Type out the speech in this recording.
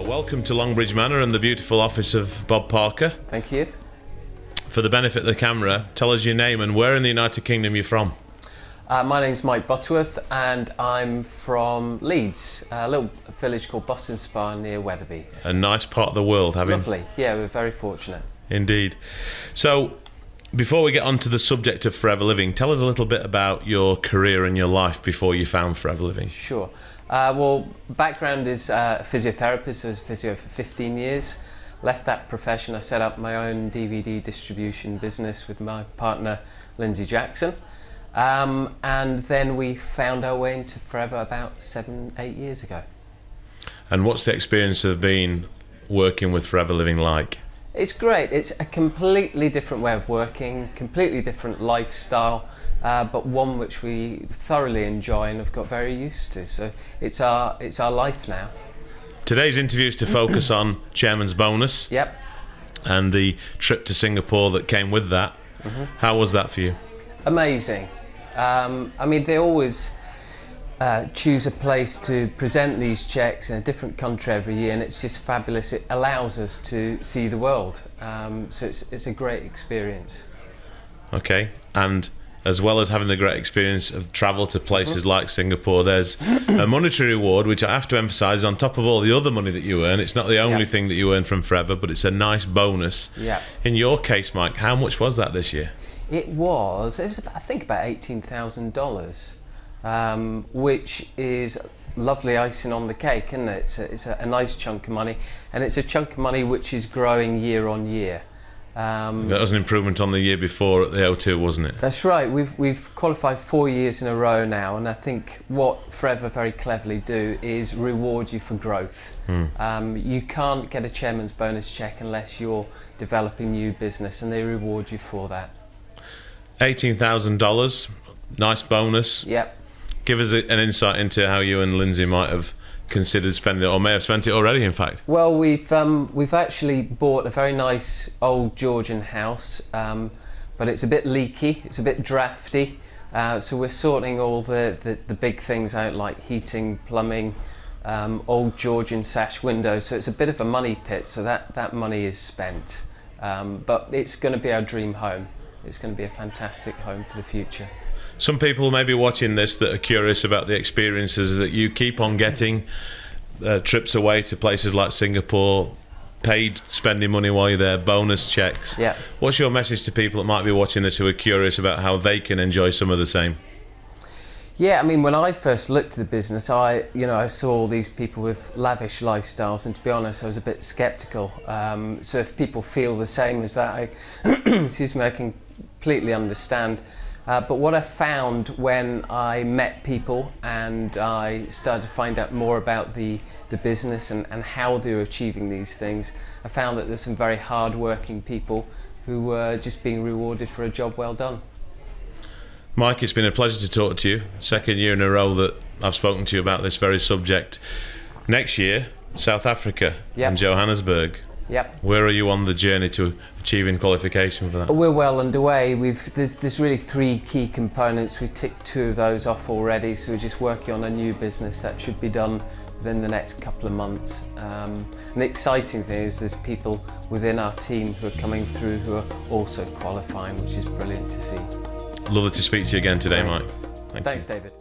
Welcome to Longbridge Manor and the beautiful office of Bob Parker. Thank you. For the benefit of the camera, tell us your name and where in the United Kingdom you're from. My name's Mike Butterworth and I'm from Leeds, a little village called Boston Spa near Wetherby. A nice part of the world, Lovely, yeah, we're very fortunate. Indeed. So, before we get on to the subject of Forever Living, tell us a little bit about your career and your life before you found Forever Living. Sure. Well, background is a physiotherapist. I was a physio for 15 years. Left that profession. I set up my own DVD distribution business with my partner, Lindsay Jackson. And then we found our way into Forever about 7-8 years ago. And what's the experience of being working with Forever Living like? It's great. It's a completely different way of working, completely different lifestyle, but one which we thoroughly enjoy and have got very used to. So it's our life now. Today's interview is to focus on Chairman's bonus. Yep. And the trip to Singapore that came with that. Mm-hmm. How was that for you? Amazing. I mean, they always choose a place to present these cheques in a different country every year, and it's just fabulous. It allows us to see the world, so it's a great experience. Okay, and as well as having the great experience of travel to places like Singapore, there's a monetary reward, which I have to emphasise, on top of all the other money that you earn. It's not the only thing that you earn from Forever, but it's a nice bonus. Yeah. In your case, Mike, how much was that this year? It was about, I think about $18,000, which is lovely icing on the cake, isn't it? It's a nice chunk of money, and it's a chunk of money which is growing year on year. That was an improvement on the year before at the O2, wasn't it? That's right. We've qualified 4 years in a row now, and I think what Forever very cleverly do is reward you for growth. You can't get a chairman's bonus cheque unless you're developing new business, and they reward you for that. $18,000, nice bonus. Yep. Give us an insight into how you and Lindsay might have considered spending it, or may have spent it already, in fact. Well, we've actually bought a very nice old Georgian house, but it's a bit leaky, it's a bit drafty, so we're sorting all the big things out, like heating, plumbing, old Georgian sash windows, so it's a bit of a money pit, so that money is spent. But it's going to be our dream home. It's going to be a fantastic home for the future. Some people may be watching this that are curious about the experiences that you keep on getting, trips away to places like Singapore, paid spending money while you're there, bonus checks. Yeah. What's your message to people that might be watching this who are curious about how they can enjoy some of the same? Yeah, I mean, when I first looked at the business, I saw all these people with lavish lifestyles, and to be honest, I was a bit sceptical. So if people feel the same as that, excuse me, I can completely understand. But what I found when I met people and I started to find out more about the business and how they're achieving these things, I found that there's some very hard-working people who were just being rewarded for a job well done. Mike, it's been a pleasure to talk to you. Second year in a row that I've spoken to you about this very subject. Next year, South Africa and Johannesburg. Yep. Where are you on the journey to achieving qualification for that? We're well underway. There's really 3 key components. We've ticked 2 of those off already, so we're just working on a new business that should be done within the next couple of months. And the exciting thing is there's people within our team who are coming through who are also qualifying, which is brilliant to see. Lovely to speak to you again today, Mike. Thanks, David.